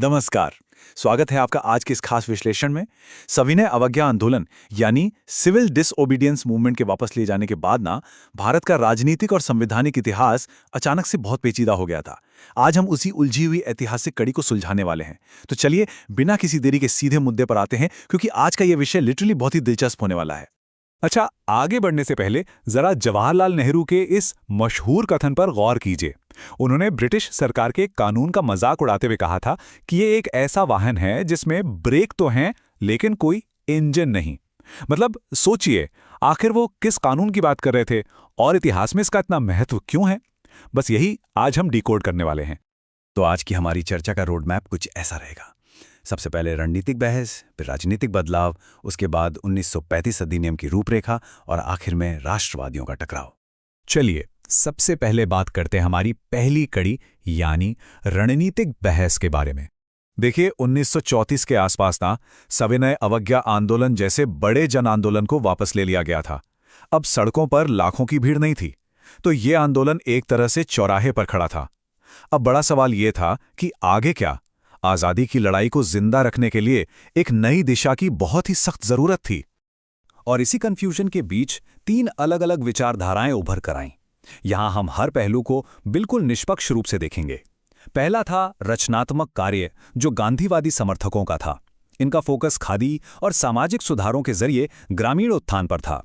नमस्कार। स्वागत है आपका आज के इस खास विश्लेषण में। सविनय अवज्ञा आंदोलन यानी सिविल डिसओबीडियंस मूवमेंट के वापस लिए जाने के बाद भारत का राजनीतिक और संवैधानिक इतिहास अचानक से बहुत पेचीदा हो गया था। आज हम उसी उलझी हुई ऐतिहासिक कड़ी को सुलझाने वाले हैं। तो चलिए बिना किसी देरी के सीधे मुद्दे पर आते हैं, क्योंकि आज का यह विषय लिटरली बहुत ही दिलचस्प होने वाला है। अच्छा, आगे बढ़ने से पहले जरा जवाहरलाल नेहरू के इस मशहूर कथन पर गौर कीजिए। उन्होंने ब्रिटिश सरकार के कानून का मजाक उड़ाते हुए कहा था कि ये एक ऐसा वाहन है जिसमें ब्रेक तो हैं लेकिन कोई इंजन नहीं। मतलब सोचिए, आखिर वो किस कानून की बात कर रहे थे और इतिहास में इसका इतना महत्व क्यों है? बस यही आज हम डिकोड करने वाले हैं। तो आज की हमारी चर्चा का रोड मैप कुछ ऐसा रहेगा। सबसे पहले रणनीतिक बहस, फिर राजनीतिक बदलाव, उसके बाद 1935 अधिनियम की रूपरेखा और आखिर में राष्ट्रवादियों का टकराव। चलिए सबसे पहले बात करते हैं हमारी पहली कड़ी यानी रणनीतिक बहस के बारे में। देखिए, 1934 के आसपास सविनय अवज्ञा आंदोलन जैसे बड़े जन आंदोलन को वापस ले लिया गया था। अब सड़कों पर लाखों की भीड़ नहीं थी, तो ये आंदोलन एक तरह से चौराहे पर खड़ा था। अब बड़ा सवाल ये था कि आगे क्या? आज़ादी की लड़ाई को जिंदा रखने के लिए एक नई दिशा की बहुत ही सख्त जरूरत थी। और इसी कंफ्यूजन के बीच तीन अलग अलग विचारधाराएं उभर कर आईं। यहां हम हर पहलू को बिल्कुल निष्पक्ष रूप से देखेंगे। पहला था रचनात्मक कार्य, जो गांधीवादी समर्थकों का था। इनका फोकस खादी और सामाजिक सुधारों के जरिए ग्रामीण उत्थान पर था।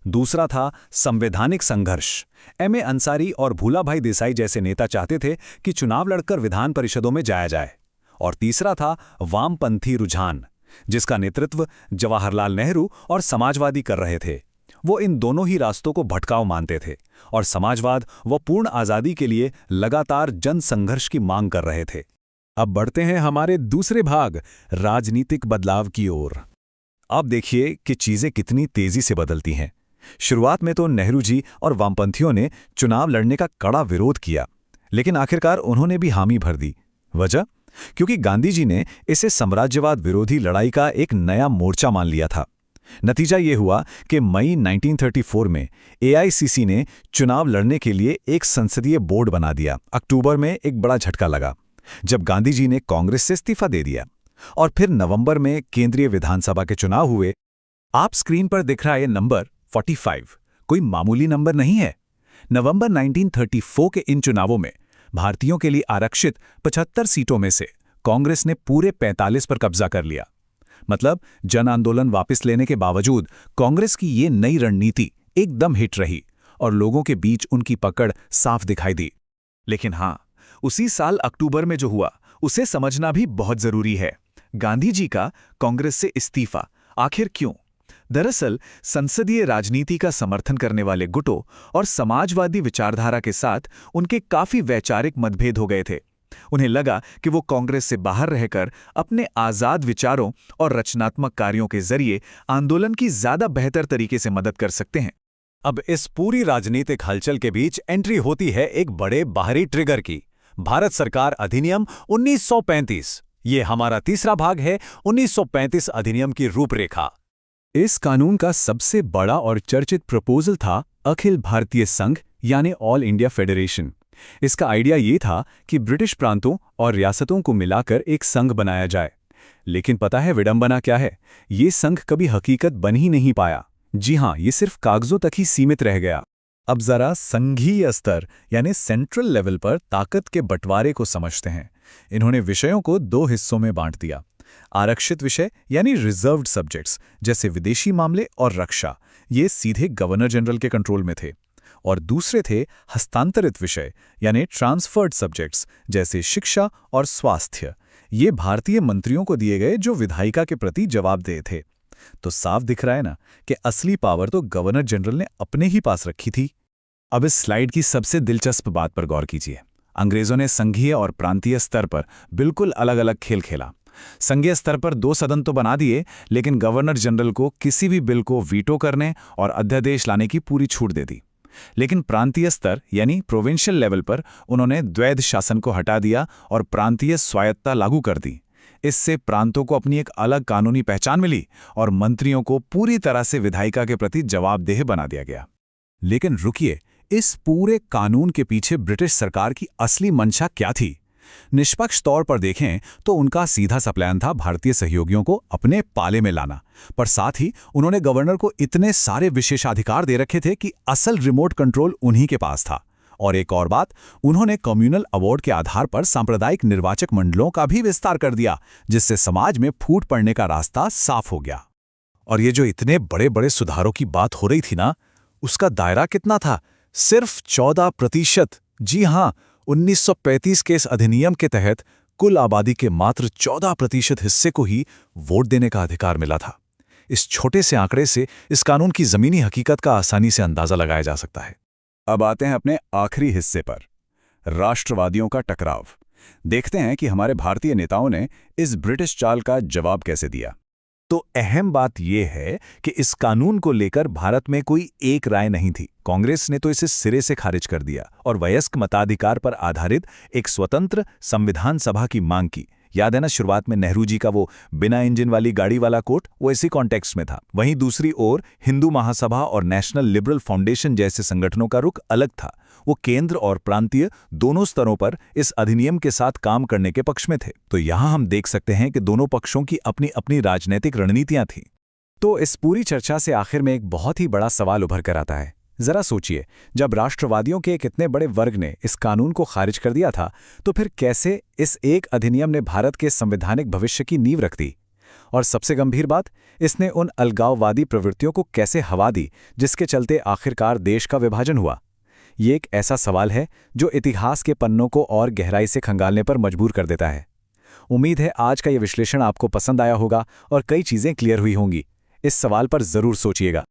दूसरा था संवैधानिक संघर्ष। एम ए अंसारी और भूलाभाई देसाई जैसे नेता चाहते थे कि चुनाव लड़कर विधान परिषदों में जाया जाए। और तीसरा था वामपंथी रुझान, जिसका नेतृत्व जवाहरलाल नेहरू और समाजवादी कर रहे थे। वो इन दोनों ही रास्तों को भटकाव मानते थे और समाजवाद व पूर्ण आज़ादी के लिए लगातार जन संघर्ष की मांग कर रहे थे। अब बढ़ते हैं हमारे दूसरे भाग, राजनीतिक बदलाव की ओर। अब देखिए कि चीजें कितनी तेजी से बदलती हैं। शुरुआत में तो नेहरू जी और वामपंथियों ने चुनाव लड़ने का कड़ा विरोध किया, लेकिन आखिरकार उन्होंने भी हामी भर दी। वजह? क्योंकि गांधी जी ने इसे साम्राज्यवाद विरोधी लड़ाई का एक नया मोर्चा मान लिया था। नतीजा ये हुआ कि मई 1934 में एआईसीसी ने चुनाव लड़ने के लिए एक संसदीय बोर्ड बना दिया। अक्टूबर में एक बड़ा झटका लगा जब गांधी जी ने कांग्रेस से इस्तीफा दे दिया। और फिर नवंबर में केंद्रीय विधानसभा के चुनाव हुए। आप स्क्रीन पर दिख रहा है नंबर 45 कोई मामूली नंबर नहीं है। नवंबर 1934 के इन चुनावों में भारतीयों के लिए आरक्षित 75 सीटों में से कांग्रेस ने पूरे 45 पर कब्जा कर लिया। मतलब जन आंदोलन वापस लेने के बावजूद कांग्रेस की ये नई रणनीति एकदम हिट रही और लोगों के बीच उनकी पकड़ साफ दिखाई दी। लेकिन हां, उसी साल अक्टूबर में जो हुआ उसे समझना भी बहुत जरूरी है। गांधी जी का कांग्रेस से इस्तीफा आखिर क्यों? दरअसल संसदीय राजनीति का समर्थन करने वाले गुटों और समाजवादी विचारधारा के साथ उनके काफी वैचारिक मतभेद हो गए थे। उन्हें लगा कि वो कांग्रेस से बाहर रहकर अपने आजाद विचारों और रचनात्मक कार्यों के जरिए आंदोलन की ज्यादा बेहतर तरीके से मदद कर सकते हैं। अब इस पूरी राजनीतिक हलचल के बीच एंट्री होती है एक बड़े बाहरी ट्रिगर की, भारत सरकार अधिनियम 1935। ये हमारा तीसरा भाग है, 1935 अधिनियम की रूपरेखा। इस कानून का सबसे बड़ा और चर्चित प्रपोजल था अखिल भारतीय संघ यानी ऑल इंडिया फेडरेशन। इसका आइडिया ये था कि ब्रिटिश प्रांतों और रियासतों को मिलाकर एक संघ बनाया जाए। लेकिन पता है विडंबना क्या है? ये संघ कभी हकीकत बन ही नहीं पाया। जी हां, ये सिर्फ कागजों तक ही सीमित रह गया। अब जरा संघीय स्तर यानी सेंट्रल लेवल पर ताकत के बंटवारे को समझते हैं। इन्होंने विषयों को दो हिस्सों में बांट दिया। आरक्षित विषय यानी रिजर्व्ड सब्जेक्ट्स जैसे विदेशी मामले और रक्षा, ये सीधे गवर्नर जनरल के कंट्रोल में थे। और दूसरे थे हस्तांतरित विषय यानी ट्रांसफर्ड सब्जेक्ट्स जैसे शिक्षा और स्वास्थ्य। ये भारतीय मंत्रियों को दिए गए जो विधायिका के प्रति जवाबदेह थे। तो साफ दिख रहा है ना कि असली पावर तो गवर्नर जनरल ने अपने ही पास रखी थी। अब इस स्लाइड की सबसे दिलचस्प बात पर गौर कीजिए। अंग्रेजों ने संघीय और प्रांतीय स्तर पर बिल्कुल अलग अलग खेल खेला। संघीय स्तर पर 2 सदन तो बना दिए, लेकिन गवर्नर जनरल को किसी भी बिल को वीटो करने और अध्यादेश लाने की पूरी छूट दे दी। लेकिन प्रांतीय स्तर यानी प्रोविंशियल लेवल पर उन्होंने द्वैध शासन को हटा दिया और प्रांतीय स्वायत्तता लागू कर दी। इससे प्रांतों को अपनी एक अलग कानूनी पहचान मिली और मंत्रियों को पूरी तरह से विधायिका के प्रति जवाबदेह बना दिया गया। लेकिन रुकिए, इस पूरे कानून के पीछे ब्रिटिश सरकार की असली मंशा क्या थी? निष्पक्ष तौर पर देखें तो उनका सीधा सा प्लान था भारतीय सहयोगियों को अपने पाले में लाना, पर साथ ही उन्होंने गवर्नर को इतने सारे विशेषाधिकार दे रखे थे कि असल रिमोट कंट्रोल उन्हीं के पास था। और एक और बात, उन्होंने कम्युनल अवार्ड के आधार पर सांप्रदायिक निर्वाचक मंडलों का भी विस्तार कर दिया, जिससे समाज में फूट पड़ने का रास्ता साफ हो गया। और ये जो इतने बड़े बड़े सुधारों की बात हो रही थी ना, उसका दायरा कितना था? सिर्फ 14%। जी हां, 1935 के इस अधिनियम के तहत कुल आबादी के मात्र 14% हिस्से को ही वोट देने का अधिकार मिला था। इस छोटे से आंकड़े से इस कानून की जमीनी हकीकत का आसानी से अंदाजा लगाया जा सकता है। अब आते हैं अपने आखिरी हिस्से पर, राष्ट्रवादियों का टकराव। देखते हैं कि हमारे भारतीय नेताओं ने इस ब्रिटिश चाल का जवाब कैसे दिया। तो अहम बात यह है कि इस कानून को लेकर भारत में कोई एक राय नहीं थी। कांग्रेस ने तो इसे सिरे से खारिज कर दिया और वयस्क मताधिकार पर आधारित एक स्वतंत्र संविधान सभा की मांग की। याद है ना, शुरुआत में नेहरू जी का वो बिना इंजन वाली गाड़ी वाला कोट, वो इसी कॉन्टेक्स्ट में था। वहीं दूसरी ओर हिंदू महासभा और नेशनल लिबरल फाउंडेशन जैसे संगठनों का रुख अलग था। वो केंद्र और प्रांतीय दोनों स्तरों पर इस अधिनियम के साथ काम करने के पक्ष में थे। तो यहां हम देख सकते हैं कि दोनों पक्षों की अपनी अपनी राजनीतिक रणनीतियां थीं। तो इस पूरी चर्चा से आखिर में एक बहुत ही बड़ा सवाल उभर कर आता है। जरा सोचिए, जब राष्ट्रवादियों के एक इतने बड़े वर्ग ने इस कानून को खारिज कर दिया था, तो फिर कैसे इस एक अधिनियम ने भारत के संवैधानिक भविष्य की नींव रख दी? और सबसे गंभीर बात, इसने उन अलगाववादी प्रवृत्तियों को कैसे हवा दी जिसके चलते आखिरकार देश का विभाजन हुआ? ये एक ऐसा सवाल है जो इतिहास के पन्नों को और गहराई से खंगालने पर मजबूर कर देता है। उम्मीद है आज का ये विश्लेषण आपको पसंद आया होगा और कई चीजें क्लियर हुई होंगी। इस सवाल पर जरूर सोचिएगा।